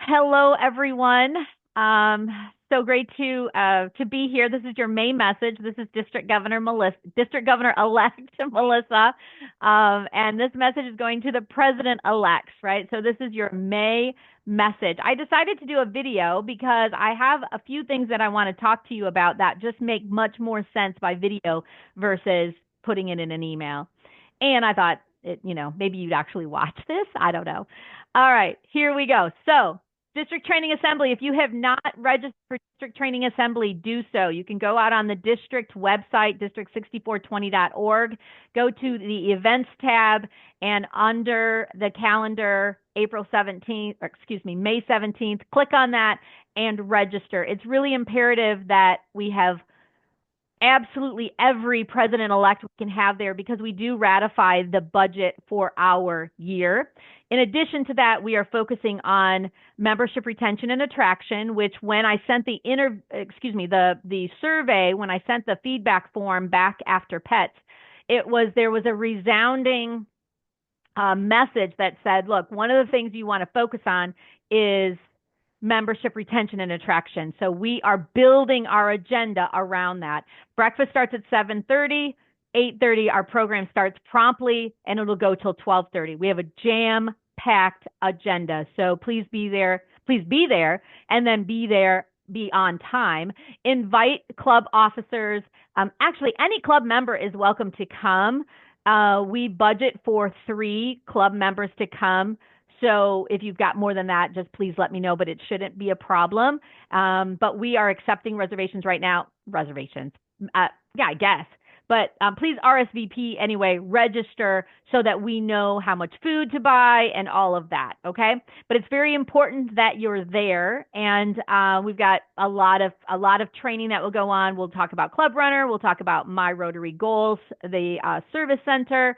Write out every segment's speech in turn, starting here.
Hello, everyone. Um, so great to be here. This is your May message. This is District Governor-elect Melissa, and this message is going to the President-elects, right? So this is your May message. I decided to do a video because I have a few things that I want to talk to you about that just make much more sense by video versus putting it in an email. And I thought, maybe you'd actually watch this. I don't know. All right, here we go. So District Training Assembly, if you have not registered for District Training Assembly, do so. You can go out on the district website, district6420.org, go to the events tab, and under the calendar, May 17th, click on that and register. It's really imperative that we have absolutely every president-elect we can have there because we do ratify the budget for our year. In addition to that, we are focusing on membership retention and attraction, which when I sent the survey, when I sent the feedback form back after pets, there was a resounding message that said, look, one of the things you want to focus on is membership retention and attraction. So we are building our agenda around that. Breakfast starts at 7:30, 8:30 our program starts promptly, and it'll go till 12:30. We have a jam-packed agenda. So please be there, and then be on time. Invite club officers. Actually, any club member is welcome to come. We budget for 3 club members to come. So if you've got more than that, just please let me know, but it shouldn't be a problem. But we are accepting reservations right now. Yeah, I guess. But please RSVP anyway, register so that we know how much food to buy and all of that, okay? But it's very important that you're there, and we've got a lot of training that will go on. We'll talk about Club Runner, we'll talk about My Rotary Goals, the Service Center,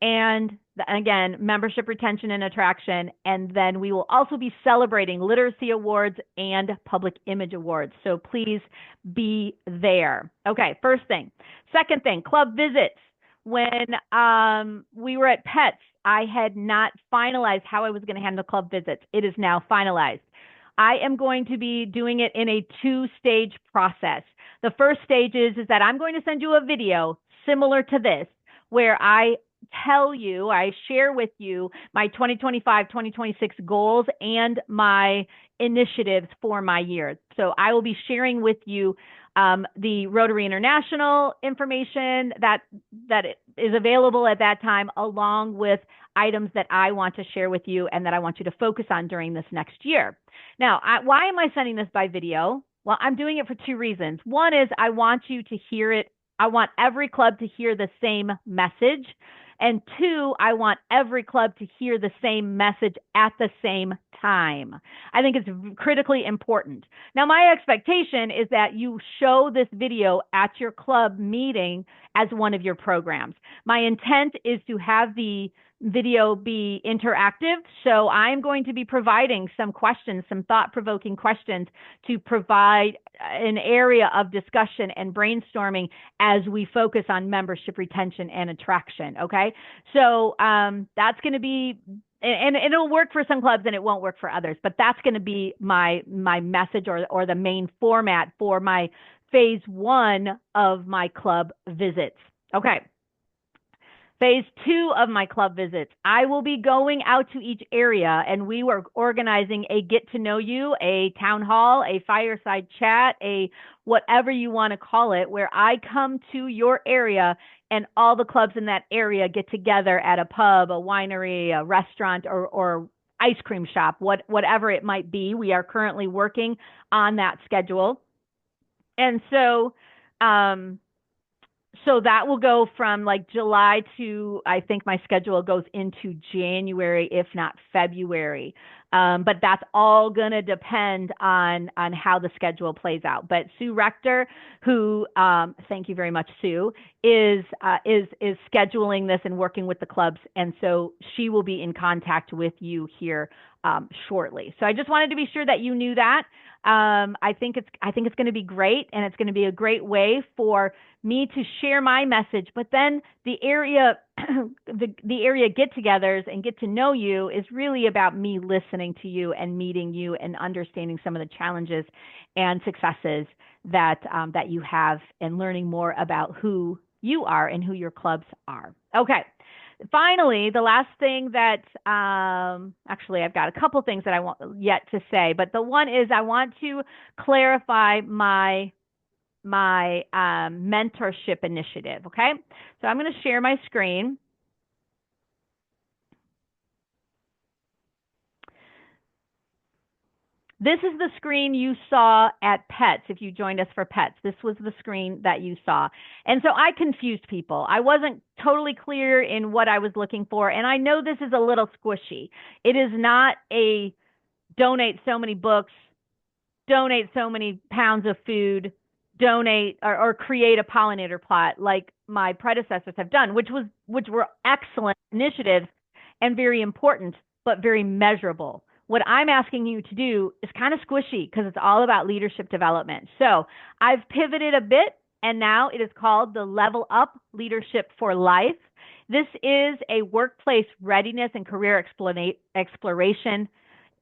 and again, membership retention and attraction. And then we will also be celebrating literacy awards and public image awards. So please be there. Okay, first thing. Second thing, club visits. When we were at Pets, I had not finalized how I was going to handle club visits. It is now finalized. I am going to be doing it in a 2-stage process. The first stage is that I'm going to send you a video similar to this, where I share with you my 2025-2026 goals and my initiatives for my year. So I will be sharing with you the Rotary International information that is available at that time, along with items that I want to share with you and that I want you to focus on during this next year. Now, why am I sending this by video? Well, I'm doing it for 2 reasons. One is I want you to hear it. I want every club to hear the same message. And 2, I want every club to hear the same message at the same time. I think it's critically important. Now, my expectation is that you show this video at your club meeting as one of your programs. My intent is to have the video be interactive. So I'm going to be providing some questions, some thought-provoking questions to provide an area of discussion and brainstorming as we focus on membership retention and attraction. Okay. So that's going to be, and it'll work for some clubs and it won't work for others, but that's going to be my message or the main format for my phase 1 of my club visits. Okay. Phase 2 of my club visits, I will be going out to each area, and we were organizing a get to know you, a town hall, a fireside chat, a whatever you want to call it, where I come to your area and all the clubs in that area get together at a pub, a winery, a restaurant, or ice cream shop, whatever it might be. We are currently working on that schedule. And so that will go from like July to, I think my schedule goes into January, if not February. But that's all going to depend on how the schedule plays out. But Sue Rector, who, thank you very much, Sue, is scheduling this and working with the clubs. And so she will be in contact with you here shortly. So I just wanted to be sure that you knew that. I think it's going to be great, and it's going to be a great way for me to share my message. But then the area the area get-togethers and get to know you is really about me listening to you and meeting you and understanding some of the challenges and successes that that you have, and learning more about who you are and who your clubs are. Okay. Finally, the last thing that actually I've got a couple things that I want yet to say, but the one is I want to clarify my mentorship initiative. Okay, so I'm going to share my screen. This is the screen you saw at PETS. If you joined us for PETS, this was the screen that you saw. And so I confused people. I wasn't totally clear in what I was looking for. And I know this is a little squishy. It is not a donate so many books, donate so many pounds of food, donate or create a pollinator plot like my predecessors have done, which were excellent initiatives and very important, but very measurable. What I'm asking you to do is kind of squishy because it's all about leadership development. So I've pivoted a bit, and now it is called the Level Up Leadership for Life. This is a workplace readiness and career exploration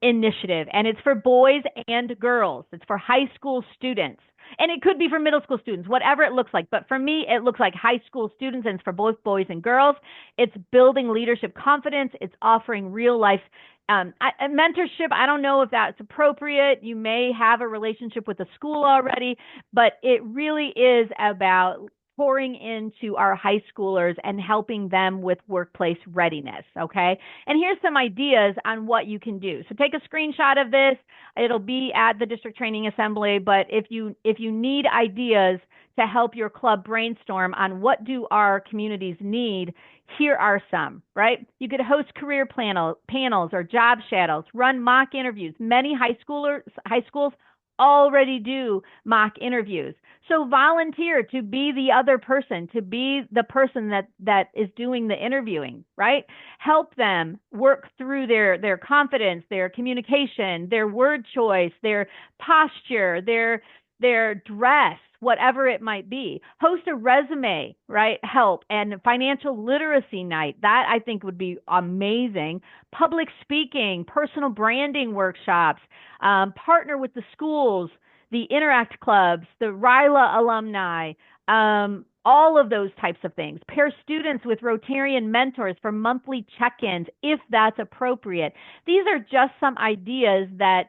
initiative, and it's for boys and girls. It's for high school students, and it could be for middle school students, whatever it looks like. But for me, it looks like high school students, and it's for both boys and girls. It's building leadership confidence. It's offering real life mentorship. I don't know if that's appropriate. You may have a relationship with the school already, but it really is about pouring into our high schoolers and helping them with workplace readiness. Okay. And here's some ideas on what you can do. So take a screenshot of this. It'll be at the district training assembly. But if you need ideas to help your club brainstorm on what do our communities need, here are some, right? You could host career panels or job shadows, run mock interviews. Many high schools already do mock interviews. So volunteer to be the other person, to be the person that is doing the interviewing, right? Help them work through their confidence, their communication, their word choice, their posture, their dress, whatever it might be. Host a resume, right? Help and financial literacy night. That I think would be amazing. Public speaking, personal branding workshops, partner with the schools, the Interact clubs, the RILA alumni, all of those types of things. Pair students with Rotarian mentors for monthly check-ins, if that's appropriate. These are just some ideas that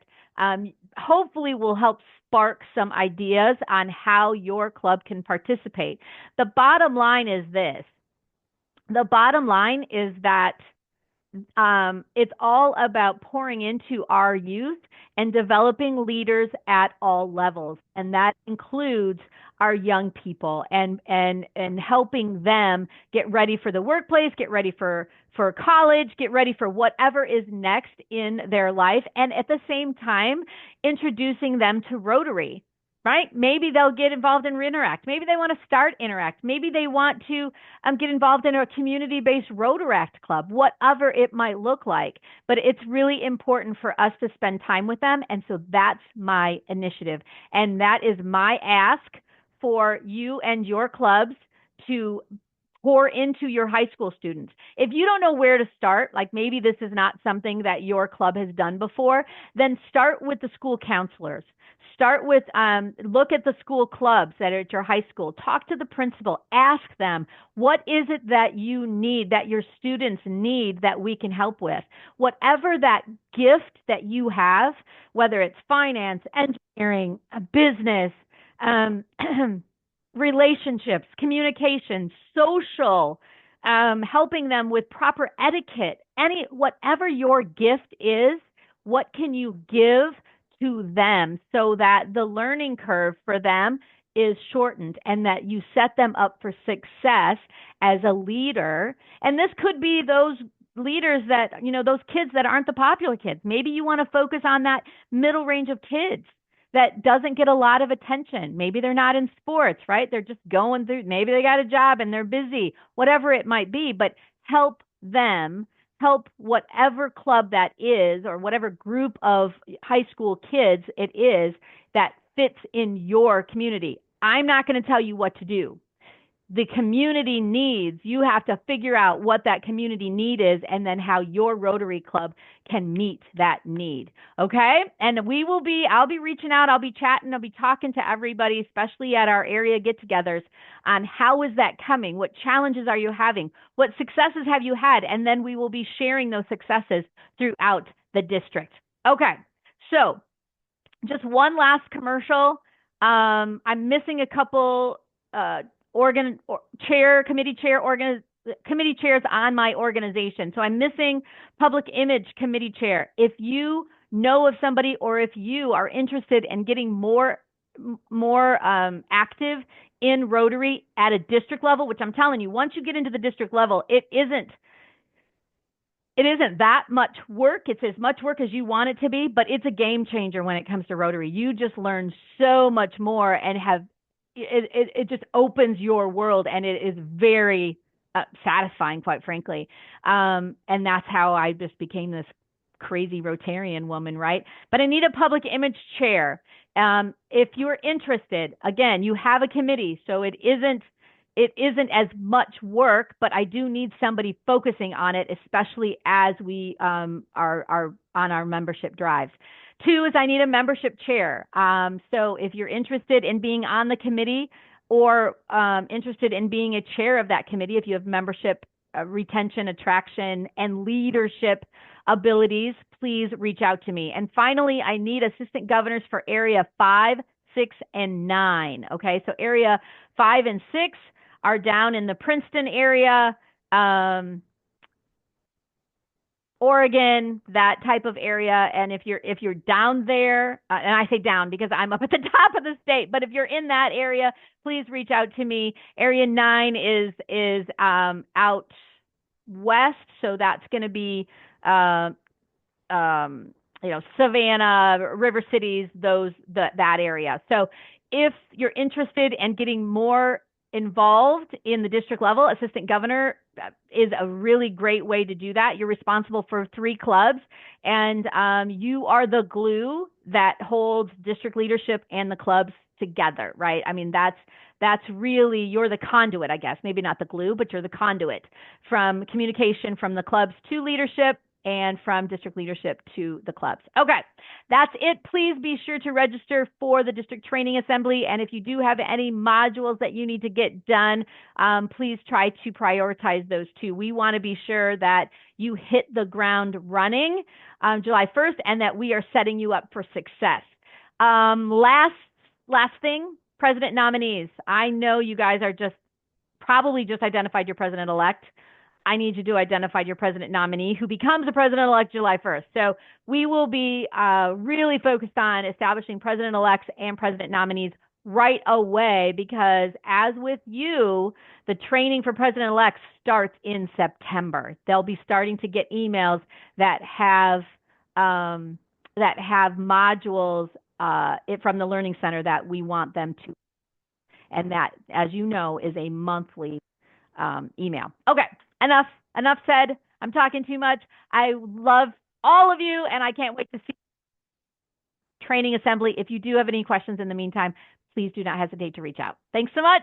hopefully will help spark some ideas on how your club can participate. The bottom line is this. The bottom line is that it's all about pouring into our youth and developing leaders at all levels. And that includes our young people and helping them get ready for the workplace, get ready for college, get ready for whatever is next in their life. And at the same time, introducing them to Rotary. Right? Maybe they'll get involved in Interact. Maybe they want to start Interact. Maybe they want to get involved in a community-based Rotaract club, whatever it might look like. But it's really important for us to spend time with them. And so that's my initiative. And that is my ask for you and your clubs to pour into your high school students. If you don't know where to start, like maybe this is not something that your club has done before, then start with the school counselors. Start with, look at the school clubs that are at your high school. Talk to the principal. Ask them, what is it that you need, that your students need, that we can help with? Whatever that gift that you have, whether it's finance, engineering, business, relationships, communication, social, helping them with proper etiquette, whatever your gift is, what can you give to them so that the learning curve for them is shortened and that you set them up for success as a leader? And this could be those leaders that, those kids that aren't the popular kids. Maybe you want to focus on that middle range of kids that doesn't get a lot of attention. Maybe they're not in sports, right? They're just going through, maybe they got a job and they're busy, whatever it might be, but help them help whatever club that is or whatever group of high school kids it is that fits in your community. I'm not going to tell you what to do. The community needs, you have to figure out what that community need is and then how your Rotary Club can meet that need. Okay? And I'll be reaching out, I'll be chatting, I'll be talking to everybody, especially at our area get-togethers, on how is that coming? What challenges are you having? What successes have you had? And then we will be sharing those successes throughout the district. Okay. So just one last commercial. I'm missing a couple committee chairs on my organization. So I'm missing public image committee chair. If you know of somebody or if you are interested in getting more active in Rotary at a district level, which I'm telling you, once you get into the district level, it isn't that much work. It's as much work as you want it to be, but it's a game changer when it comes to Rotary. You just learn so much more and it just opens your world, and it is very satisfying, quite frankly. And that's how I just became this crazy Rotarian woman, right? But I need a public image chair. If you're interested, again, you have a committee, so it isn't as much work, but I do need somebody focusing on it, especially as we are on our membership drives. 2 is I need a membership chair. So if you're interested in being on the committee or interested in being a chair of that committee, if you have membership retention, attraction, and leadership abilities, please reach out to me. And finally, I need assistant governors for area 5, 6, and 9. Okay, so area 5 and 6 are down in the Princeton area, Oregon, that type of area. And if you're down there, and I say down because I'm up at the top of the state, but if you're in that area, please reach out to me. Area 9 is out west, so that's going to be Savannah, River Cities, that area. So if you're interested in getting more involved in the district level, assistant governor is a really great way to do that. You're responsible for 3 clubs, and you are the glue that holds district leadership and the clubs together, right? I mean, that's really, you're the conduit, I guess. Maybe not the glue, but you're the conduit from communication from the clubs to leadership and from district leadership to the clubs. Okay, that's it. Please be sure to register for the district training assembly. And if you do have any modules that you need to get done, please try to prioritize those too. We want to be sure that you hit the ground running July 1st and that we are setting you up for success. Last thing, president nominees. I know you guys are probably just identified your president-elect. I need you to identify your president nominee who becomes the president-elect July 1st. So we will be really focused on establishing president-elects and president nominees right away, because as with you, the training for president-elects starts in September. They'll be starting to get emails that have modules from the Learning Center that we want them to. And that, as you know, is a monthly email. Okay. Enough said. I'm talking too much. I love all of you, and I can't wait to see training assembly. If you do have any questions in the meantime, please do not hesitate to reach out. Thanks so much.